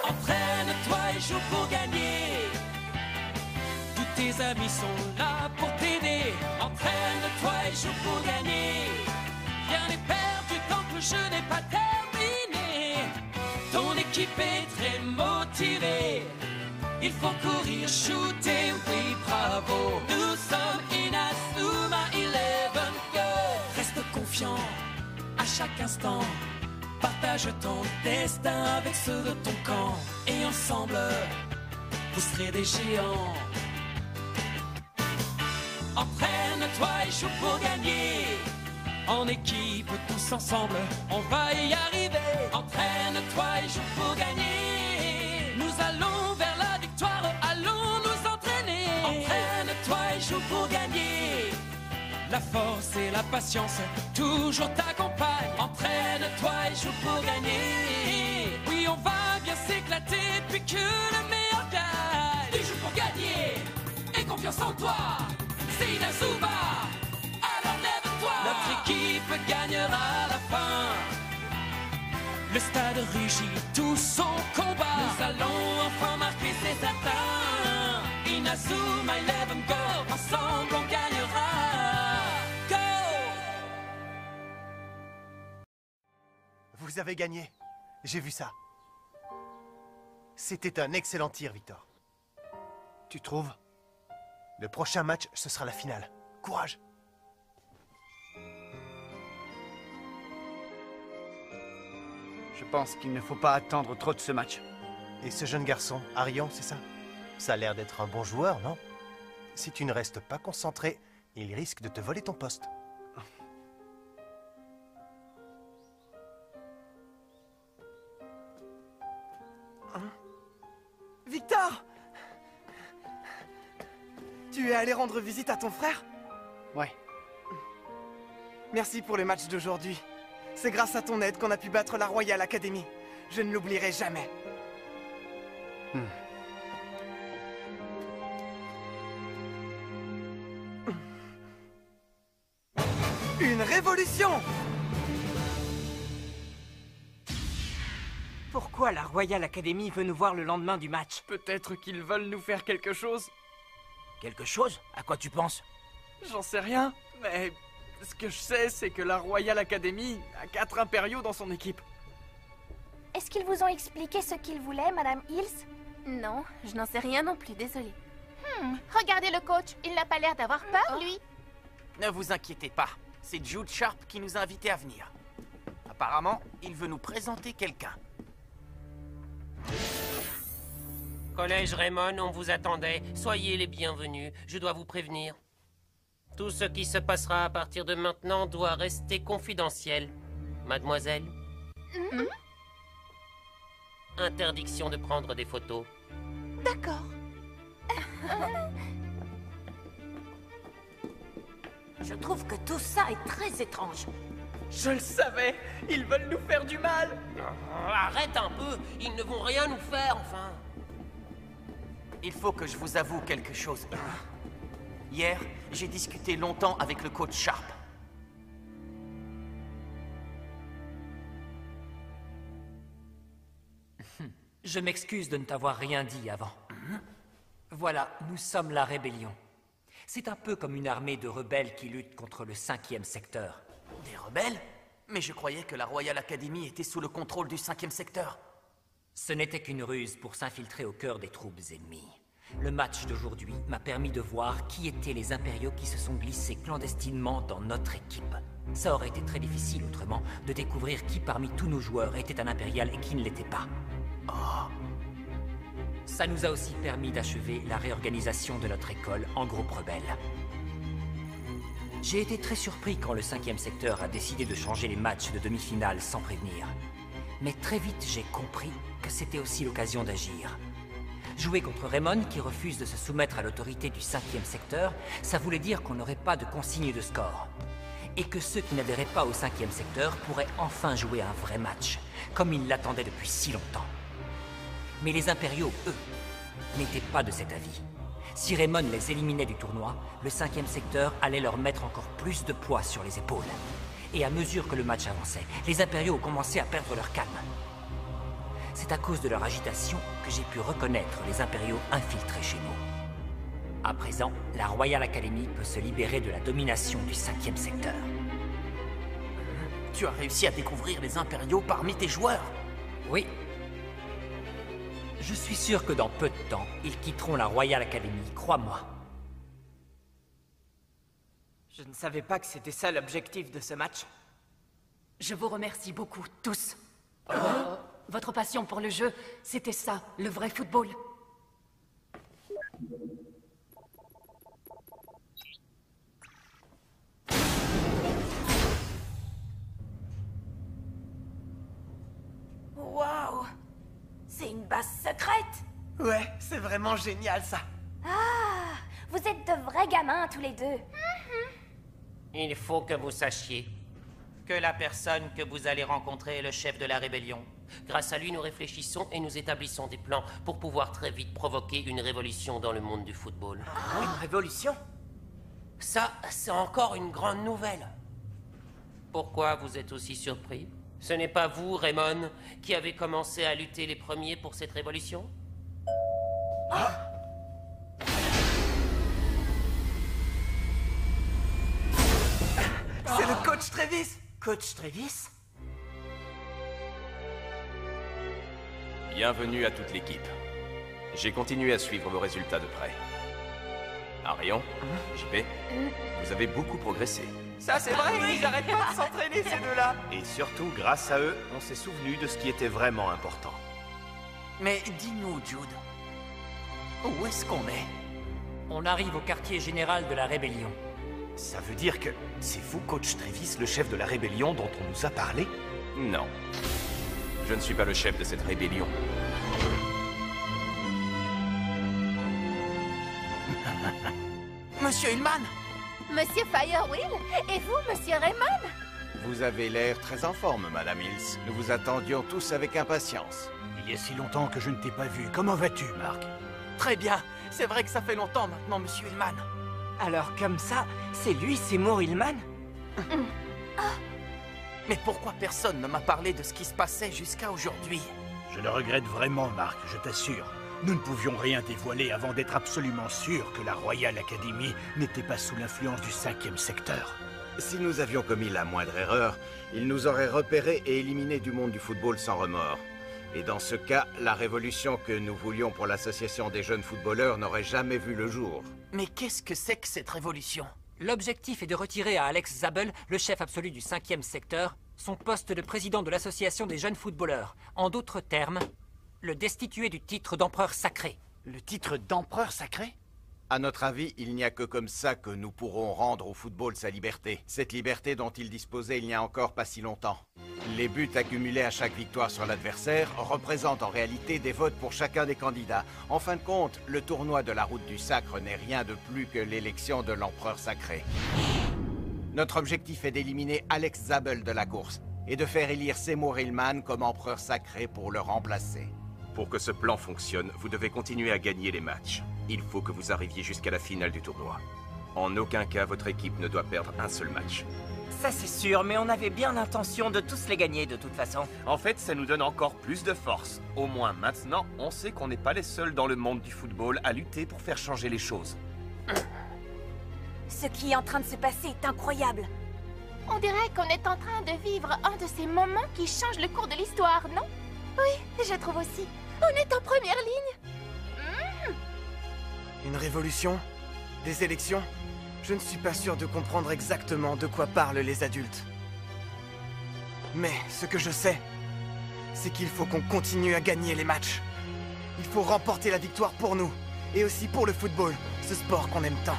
Entraîne-toi et joue pour gagner. Tous tes amis sont là pour t'aider. Entraîne-toi et joue pour gagner. Rien n'est perdu tant que le jeu n'est pas terminé. Ton équipe est très motivée. Il faut courir, shooter, oui bravo. Nous sommes Inazuma 11 Girls. Reste confiant à chaque instant. Partage ton destin avec ceux de ton camp. Et ensemble, vous serez des géants. Entraîne-toi et joue pour gagner. En équipe, tous ensemble, on va y arriver. Entraîne-toi et joue pour gagner. Nous allons vers la victoire, allons nous entraîner. Entraîne-toi et joue pour gagner. La force et la patience toujours t'accompagnent. Entraîne-toi et joue pour gagner. Oui, on va bien s'éclater puis que le meilleur gagne. Tu joues pour gagner et confiance en toi. C'est Inazuma, alors lève-toi. Notre équipe gagnera à la fin. Le stade rugit tout son combat. Nous allons enfin marquer, c'est certain. Inazuma 11 Girls, ensemble on gagnera. Vous avez gagné. J'ai vu ça. C'était un excellent tir, Victor. Tu trouves? Le prochain match, ce sera la finale. Courage! Je pense qu'il ne faut pas attendre trop de ce match. Et ce jeune garçon, Arion, c'est ça? Ça a l'air d'être un bon joueur, non? Si tu ne restes pas concentré, il risque de te voler ton poste. Victor! Tu es allé rendre visite à ton frère? Ouais. Merci pour le match d'aujourd'hui. C'est grâce à ton aide qu'on a pu battre la Royal Academy. Je ne l'oublierai jamais. Une révolution! Pourquoi la Royal Academy veut nous voir le lendemain du match? Peut-être qu'ils veulent nous faire quelque chose. Quelque chose? À quoi tu penses? J'en sais rien, mais ce que je sais, c'est que la Royal Academy a 4 impériaux dans son équipe. Est-ce qu'ils vous ont expliqué ce qu'ils voulaient, Madame Hills? Non, je n'en sais rien non plus, désolée. Regardez le coach, il n'a pas l'air d'avoir peur, lui. Ne vous inquiétez pas, c'est Jude Sharp qui nous a invités à venir. Apparemment, il veut nous présenter quelqu'un. Collège Raymond, on vous attendait. Soyez les bienvenus. Je dois vous prévenir. Tout ce qui se passera à partir de maintenant doit rester confidentiel. Mademoiselle? Interdiction de prendre des photos. D'accord. Je trouve que tout ça est très étrange. Je le savais! Ils veulent nous faire du mal! Arrête un peu. Ils ne vont rien nous faire, enfin. Il faut que je vous avoue quelque chose. Hier, j'ai discuté longtemps avec le coach Sharp. Je m'excuse de ne t'avoir rien dit avant. Voilà, nous sommes la rébellion. C'est un peu comme une armée de rebelles qui luttent contre le 5e secteur. Des rebelles? Mais je croyais que la Royal Academy était sous le contrôle du 5e secteur. Ce n'était qu'une ruse pour s'infiltrer au cœur des troupes ennemies. Le match d'aujourd'hui m'a permis de voir qui étaient les impériaux qui se sont glissés clandestinement dans notre équipe. Ça aurait été très difficile autrement de découvrir qui parmi tous nos joueurs était un impérial et qui ne l'était pas. Ça nous a aussi permis d'achever la réorganisation de notre école en groupe rebelle. J'ai été très surpris quand le 5e secteur a décidé de changer les matchs de demi-finale sans prévenir. Mais très vite, j'ai compris que c'était aussi l'occasion d'agir. Jouer contre Raymond, qui refuse de se soumettre à l'autorité du 5e secteur, ça voulait dire qu'on n'aurait pas de consigne de score. Et que ceux qui n'adhéraient pas au 5e secteur pourraient enfin jouer un vrai match, comme ils l'attendaient depuis si longtemps. Mais les impériaux, eux, n'étaient pas de cet avis. Si Raymond les éliminait du tournoi, le 5e secteur allait leur mettre encore plus de poids sur les épaules. Et à mesure que le match avançait, les impériaux ont commencé à perdre leur calme. c'est à cause de leur agitation que j'ai pu reconnaître les impériaux infiltrés chez nous. À présent, la Royal Academy peut se libérer de la domination du 5e secteur. Tu as réussi à découvrir les impériaux parmi tes joueurs? Oui. Je suis sûr que dans peu de temps, ils quitteront la Royal Academy, crois-moi. Je ne savais pas que c'était ça l'objectif de ce match. Je vous remercie beaucoup, tous. Votre passion pour le jeu, c'était ça, le vrai football. Waouh! C'est une base secrète! Ouais, c'est vraiment génial ça. Ah! Vous êtes de vrais gamins tous les deux. Il faut que vous sachiez que la personne que vous allez rencontrer est le chef de la rébellion. Grâce à lui, nous réfléchissons et nous établissons des plans pour pouvoir très vite provoquer une révolution dans le monde du football. Une révolution? Ça, c'est encore une grande nouvelle. Pourquoi vous êtes aussi surpris? Ce n'est pas vous, Raymond, qui avez commencé à lutter les premiers pour cette révolution? C'est le coach Travis! Coach Travis? Bienvenue à toute l'équipe. J'ai continué à suivre vos résultats de près. Arion, JP, vous avez beaucoup progressé. Ça c'est vrai, ils n'arrêtent pas de s'entraîner ces deux-là. Et surtout, grâce à eux, on s'est souvenu de ce qui était vraiment important. Mais dis-nous, Jude, où est-ce qu'on est? On arrive au quartier général de la rébellion. Ça veut dire que c'est vous, coach Travis, le chef de la rébellion dont on nous a parlé? Non. Je ne suis pas le chef de cette rébellion. Monsieur Hillman? Monsieur Firewheel? Et vous, Monsieur Raymond? Vous avez l'air très en forme, Madame Hills. Nous vous attendions tous avec impatience. Il y a si longtemps que je ne t'ai pas vu. Comment vas-tu, Marc? Très bien. C'est vrai que ça fait longtemps maintenant, Monsieur Hillman. Alors comme ça, c'est lui, Seymour Hillman? Mais pourquoi personne ne m'a parlé de ce qui se passait jusqu'à aujourd'hui? Je le regrette vraiment, Marc, je t'assure. Nous ne pouvions rien dévoiler avant d'être absolument sûrs que la Royal Academy n'était pas sous l'influence du 5e secteur. Si nous avions commis la moindre erreur, ils nous auraient repérés et éliminés du monde du football sans remords. Et dans ce cas, la révolution que nous voulions pour l'association des jeunes footballeurs n'aurait jamais vu le jour. Mais qu'est-ce que c'est que cette révolution? L'objectif est de retirer à Alex Zabel, le chef absolu du 5e secteur, son poste de président de l'association des jeunes footballeurs. En d'autres termes, le destituer du titre d'empereur sacré. Le titre d'empereur sacré? À notre avis, il n'y a que comme ça que nous pourrons rendre au football sa liberté. Cette liberté dont il disposait il n'y a encore pas si longtemps. Les buts accumulés à chaque victoire sur l'adversaire représentent en réalité des votes pour chacun des candidats. En fin de compte, le tournoi de la route du sacre n'est rien de plus que l'élection de l'empereur sacré. Notre objectif est d'éliminer Alex Zabel de la course et de faire élire Seymour Hillman comme empereur sacré pour le remplacer. Pour que ce plan fonctionne, vous devez continuer à gagner les matchs. Il faut que vous arriviez jusqu'à la finale du tournoi. En aucun cas, votre équipe ne doit perdre un seul match. Ça c'est sûr, mais on avait bien l'intention de tous les gagner de toute façon. En fait, ça nous donne encore plus de force. Au moins maintenant, on sait qu'on n'est pas les seuls dans le monde du football à lutter pour faire changer les choses. Ce qui est en train de se passer est incroyable. On dirait qu'on est en train de vivre un de ces moments qui changent le cours de l'histoire, non? Oui, je trouve aussi. On est en première ligne. Une révolution? Des élections? Je ne suis pas sûr de comprendre exactement de quoi parlent les adultes. Mais ce que je sais, c'est qu'il faut qu'on continue à gagner les matchs. Il faut remporter la victoire pour nous, et aussi pour le football, ce sport qu'on aime tant.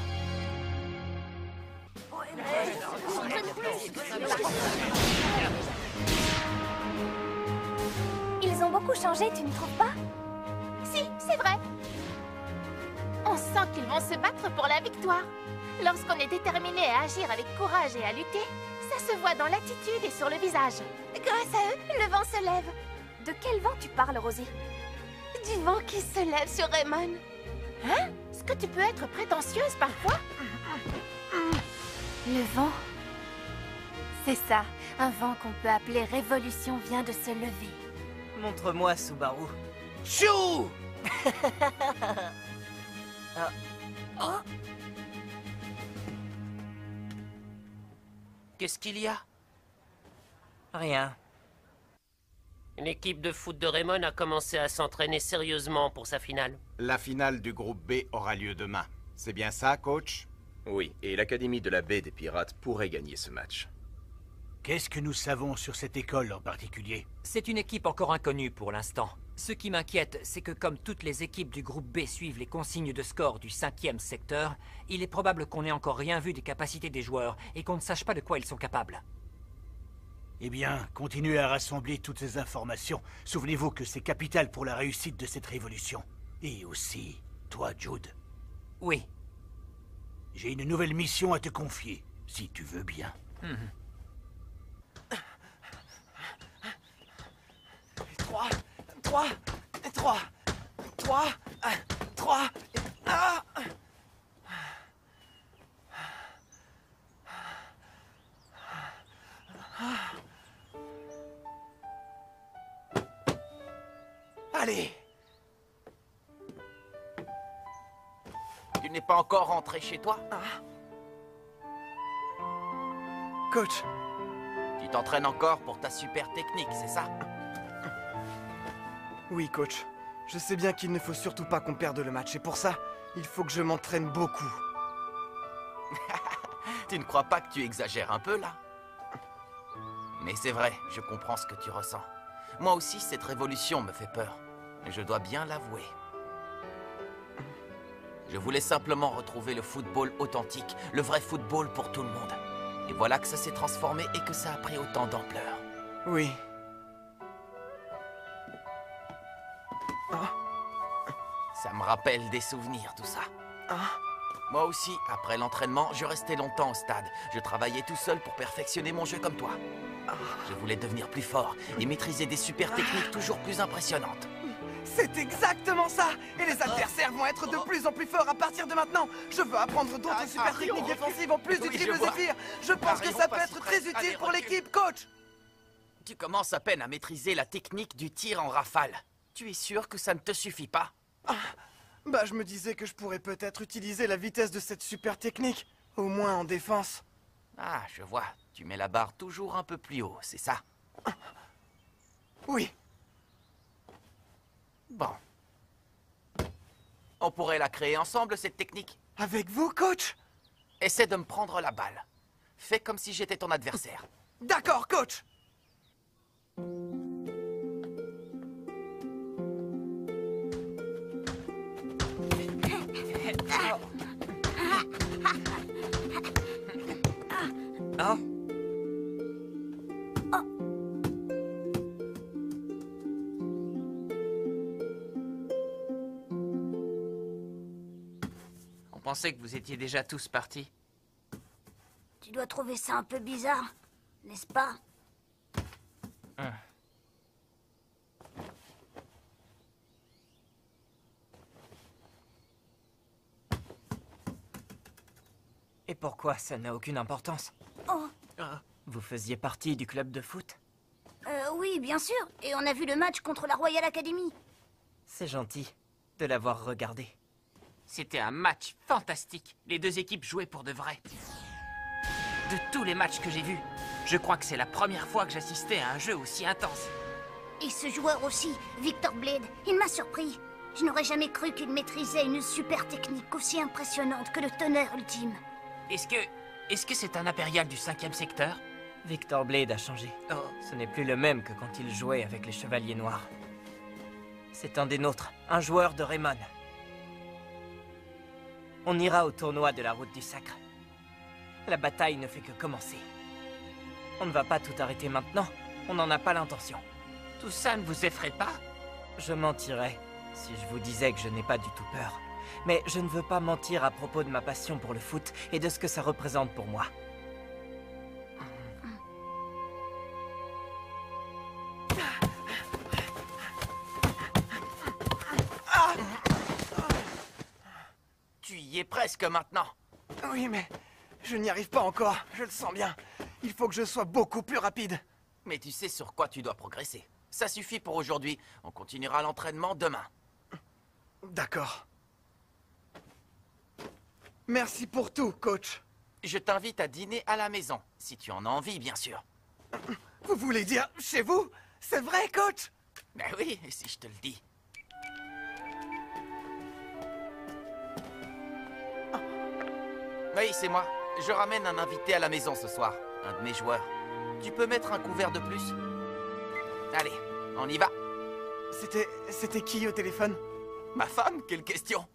Ils ont beaucoup changé, tu ne trouves pas? Si, c'est vrai. On sent qu'ils vont se battre pour la victoire. Lorsqu'on est déterminé à agir avec courage et à lutter, ça se voit dans l'attitude et sur le visage. Grâce à eux, le vent se lève. De quel vent tu parles, Rosie? Du vent qui se lève sur Raymond. Hein? Est-ce que tu peux être prétentieuse parfois? Le vent? C'est ça. Un vent qu'on peut appeler révolution vient de se lever. Montre-moi, Subaru. Chou! Qu'est-ce qu'il y a? Rien. L'équipe de foot de Raymond a commencé à s'entraîner sérieusement pour sa finale. La finale du groupe B aura lieu demain. C'est bien ça, coach? Oui, et l'Académie de la baie des Pirates pourrait gagner ce match. Qu'est-ce que nous savons sur cette école en particulier? C'est une équipe encore inconnue pour l'instant. Ce qui m'inquiète, c'est que comme toutes les équipes du groupe B suivent les consignes de score du 5e secteur, il est probable qu'on n'ait encore rien vu des capacités des joueurs et qu'on ne sache pas de quoi ils sont capables. Eh bien, continuez à rassembler toutes ces informations. Souvenez-vous que c'est capital pour la réussite de cette révolution. Et aussi, toi, Jude. Oui. J'ai une nouvelle mission à te confier, si tu veux bien. Trois, 3. Allez! Tu n'es pas encore rentré chez toi? Coach. Tu t'entraînes encore pour ta super technique, c'est ça? Oui, coach. Je sais bien qu'il ne faut surtout pas qu'on perde le match, et pour ça, il faut que je m'entraîne beaucoup. Tu ne crois pas que tu exagères un peu, là? Mais c'est vrai, je comprends ce que tu ressens. Moi aussi, cette révolution me fait peur. Mais je dois bien l'avouer. Je voulais simplement retrouver le football authentique, le vrai football pour tout le monde. Et voilà que ça s'est transformé et que ça a pris autant d'ampleur. Oui. Ça me rappelle des souvenirs, tout ça. Moi aussi, après l'entraînement, je restais longtemps au stade. Je travaillais tout seul pour perfectionner mon jeu comme toi. Je voulais devenir plus fort et maîtriser des super techniques toujours plus impressionnantes. C'est exactement ça! Et les adversaires vont être de plus en plus forts à partir de maintenant! Je veux apprendre d'autres super techniques défensives en plus du triple zéphyr! Je pense que ça peut être très utile pour l'équipe, coach! Tu commences à peine à maîtriser la technique du tir en rafale. Tu es sûr que ça ne te suffit pas? Bah, je me disais que je pourrais peut-être utiliser la vitesse de cette super technique, au moins en défense. Ah, je vois. Tu mets la barre toujours un peu plus haut, c'est ça? Oui. Bon. On pourrait la créer ensemble, cette technique. Avec vous, coach? Essaie de me prendre la balle. Fais comme si j'étais ton adversaire. D'accord, coach! On pensait que vous étiez déjà tous partis. Tu dois trouver ça un peu bizarre, n'est-ce pas? Et pourquoi ça n'a aucune importance? Vous faisiez partie du club de foot? Oui, bien sûr. Et on a vu le match contre la Royal Academy. C'est gentil de l'avoir regardé. C'était un match fantastique. Les deux équipes jouaient pour de vrai. De tous les matchs que j'ai vus, je crois que c'est la première fois que j'assistais à un jeu aussi intense. Et ce joueur aussi, Victor Blade, il m'a surpris. Je n'aurais jamais cru qu'il maîtrisait une super technique aussi impressionnante que le tonnerre ultime. Est-ce que c'est un impérial du 5e secteur? Victor Blade a changé. Ce n'est plus le même que quand il jouait avec les Chevaliers Noirs. C'est un des nôtres, un joueur de Raymond. On ira au tournoi de la Route du Sacre. La bataille ne fait que commencer. On ne va pas tout arrêter maintenant, on n'en a pas l'intention. Tout ça ne vous effraie pas? Je mentirais si je vous disais que je n'ai pas du tout peur. Mais je ne veux pas mentir à propos de ma passion pour le foot et de ce que ça représente pour moi. Tu y es presque maintenant. Oui, mais je n'y arrive pas encore, je le sens bien. Il faut que je sois beaucoup plus rapide. Mais tu sais sur quoi tu dois progresser. Ça suffit pour aujourd'hui. On continuera l'entraînement demain. D'accord. Merci pour tout, coach. Je t'invite à dîner à la maison, si tu en as envie, bien sûr. Vous voulez dire chez vous? C'est vrai, coach? Ben oui, si je te le dis. Oui, c'est moi. Je ramène un invité à la maison ce soir. Un de mes joueurs. Tu peux mettre un couvert de plus? Allez, on y va. C'était qui au téléphone? Ma femme? Quelle question?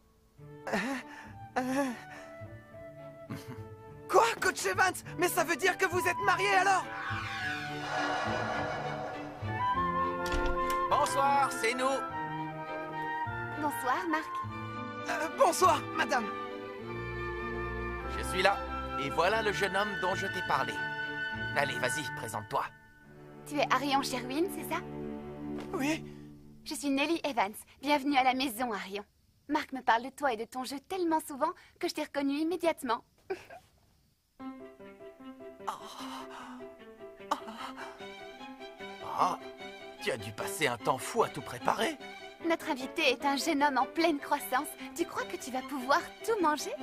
Quoi, coach Evans? Mais ça veut dire que vous êtes mariés alors? Bonsoir, c'est nous. Bonsoir, Marc. Bonsoir, madame. Je suis là. Et voilà le jeune homme dont je t'ai parlé. Allez, vas-y, présente-toi. Tu es Arion Sherwin, c'est ça? Oui. Je suis Nellie Evans. Bienvenue à la maison, Arion. Marc me parle de toi et de ton jeu tellement souvent que je t'ai reconnu immédiatement. Ah, tu as dû passer un temps fou à tout préparer. Notre invité est un jeune homme en pleine croissance. Tu crois que tu vas pouvoir tout manger?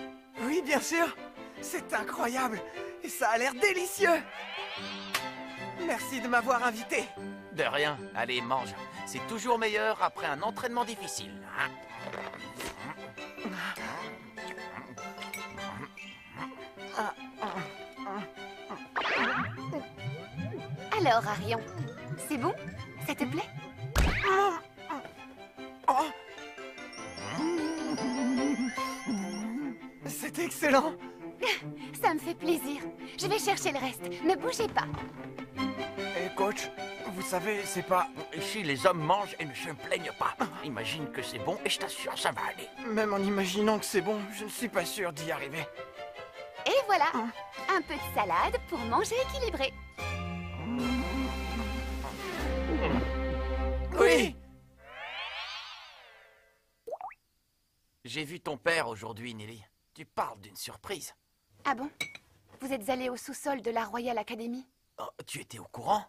Oui, bien sûr. C'est incroyable. Et ça a l'air délicieux. Merci de m'avoir invité. De rien. Allez, mange. C'est toujours meilleur après un entraînement difficile. Hein? Alors, Arion, c'est bon? Ça te plaît? C'est excellent. Ça me fait plaisir. Je vais chercher le reste. Ne bougez pas. Et coach, vous savez, c'est pas... Ici, les hommes mangent et ne se plaignent pas. Imagine que c'est bon et je t'assure, ça va aller. Même en imaginant que c'est bon, je ne suis pas sûr d'y arriver. Et voilà, un peu de salade pour manger équilibré. Oui. J'ai vu ton père aujourd'hui, Nelly. Tu parles d'une surprise. Ah bon? Vous êtes allé au sous-sol de la Royal Academy? Oh, tu étais au courant?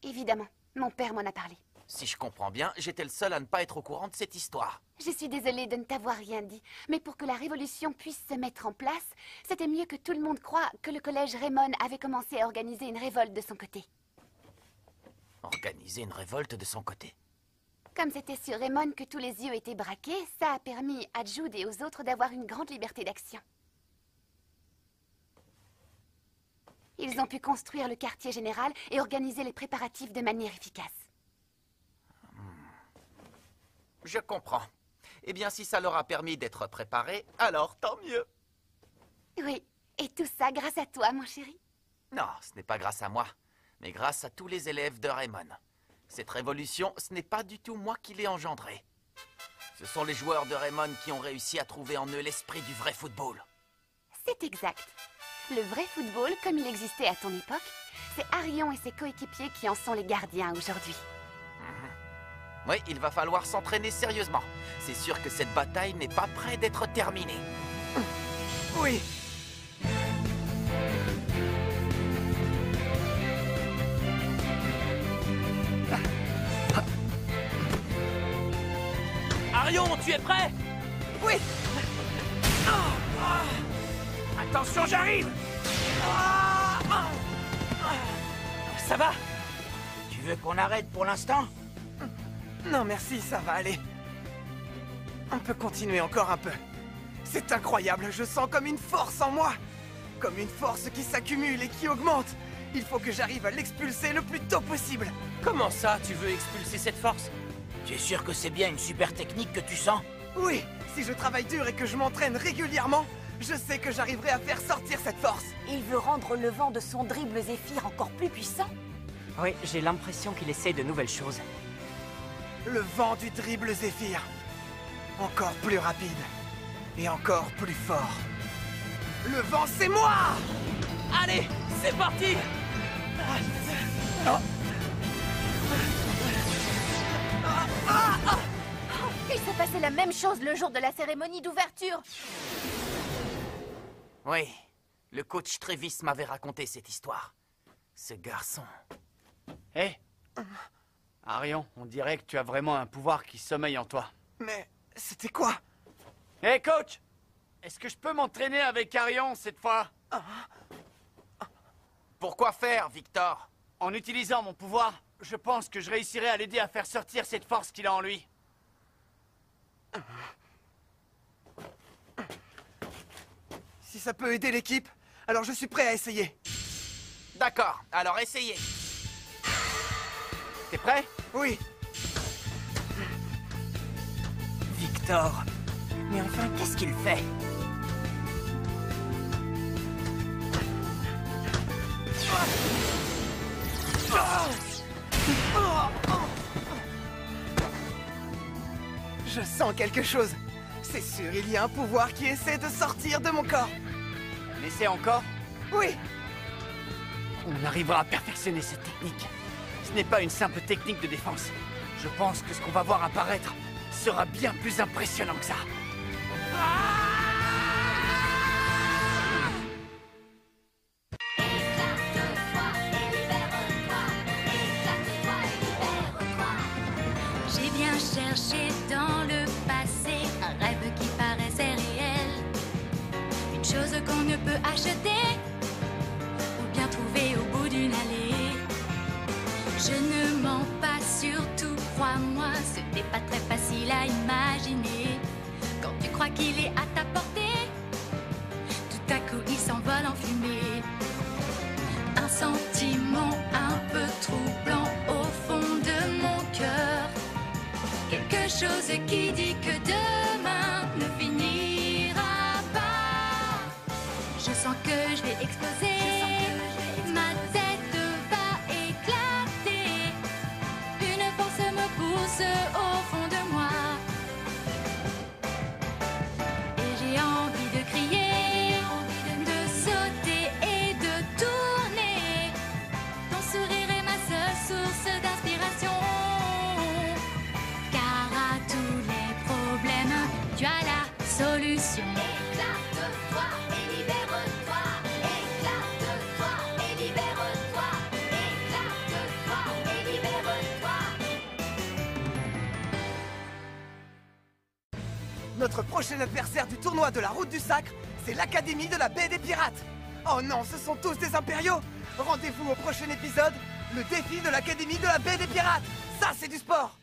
Évidemment, mon père m'en a parlé. Si je comprends bien, j'étais le seul à ne pas être au courant de cette histoire. Je suis désolée de ne t'avoir rien dit, mais pour que la révolution puisse se mettre en place, c'était mieux que tout le monde croie que le collège Raymond avait commencé à organiser une révolte de son côté. Organiser une révolte de son côté? Comme c'était sur Raymond que tous les yeux étaient braqués, ça a permis à Jude et aux autres d'avoir une grande liberté d'action. Ils ont pu construire le quartier général et organiser les préparatifs de manière efficace. Je comprends. Eh bien, si ça leur a permis d'être préparés, alors tant mieux. Oui, et tout ça grâce à toi, mon chéri. Non, ce n'est pas grâce à moi, mais grâce à tous les élèves de Raymond. Cette révolution, ce n'est pas du tout moi qui l'ai engendrée. Ce sont les joueurs de Raymond qui ont réussi à trouver en eux l'esprit du vrai football. C'est exact. Le vrai football, comme il existait à ton époque, c'est Arion et ses coéquipiers qui en sont les gardiens aujourd'hui. Oui, il va falloir s'entraîner sérieusement. C'est sûr que cette bataille n'est pas près d'être terminée. Oui. Arion, tu es prêt? Oui. Attention, j'arrive! Ça va? Tu veux qu'on arrête pour l'instant? Non, merci, ça va aller. On peut continuer encore un peu. C'est incroyable, je sens comme une force en moi. Comme une force qui s'accumule et qui augmente. Il faut que j'arrive à l'expulser le plus tôt possible. Comment ça, tu veux expulser cette force? Tu es sûr que c'est bien une super technique que tu sens? Oui, si je travaille dur et que je m'entraîne régulièrement, je sais que j'arriverai à faire sortir cette force. Il veut rendre le vent de son dribble Zéphyr encore plus puissant? Oui, j'ai l'impression qu'il essaye de nouvelles choses. Le vent du dribble Zéphyr. Encore plus rapide. Et encore plus fort. Le vent, c'est moi! Allez, c'est parti! Il s'est passé la même chose le jour de la cérémonie d'ouverture. Oui, le coach Travis m'avait raconté cette histoire. Ce garçon... Hé Arion, on dirait que tu as vraiment un pouvoir qui sommeille en toi. Mais c'était quoi? Hé, coach! Est-ce que je peux m'entraîner avec Arion cette fois? Pourquoi faire, Victor? En utilisant mon pouvoir, je pense que je réussirai à l'aider à faire sortir cette force qu'il a en lui. Si ça peut aider l'équipe, alors je suis prêt à essayer. D'accord, alors essayez. T'es prêt? Oui. Victor. Mais enfin, qu'est-ce qu'il fait? Je sens quelque chose. C'est sûr, il y a un pouvoir qui essaie de sortir de mon corps. On essaie encore? Oui. On arrivera à perfectionner cette technique. Ce n'est pas une simple technique de défense. Je pense que ce qu'on va voir apparaître sera bien plus impressionnant que ça. J'ai bien cherché dans le passé un rêve qui paraissait réel. Une chose qu'on ne peut acheter ou bien trouver au bout d'une allée. Je ne mens pas, surtout crois-moi, ce n'est pas très facile à imaginer. Quand tu crois qu'il est à ta portée, tout à coup il s'envole en fumée. Un sentiment un peu troublant au fond de mon cœur. Quelque chose qui dit que demain ne finira pas. Je sens que je vais exploser. Ma tête va éclater. Une force me pousse au fond de moi. Et j'ai envie de crier, de sauter et de tourner. Ton sourire est ma seule source d'inspiration. Car à tous les problèmes, tu as la solution. Éclate-toi et libère-toi. Éclate-toi et libère-toi. Éclate-toi et libère-toi. Notre prochain adversaire du tournoi de la Route du Sacre, c'est l'Académie de la Baie des Pirates. Oh non, ce sont tous des impériaux. Rendez-vous au prochain épisode, le défi de l'Académie de la Baie des Pirates. Ça, c'est du sport.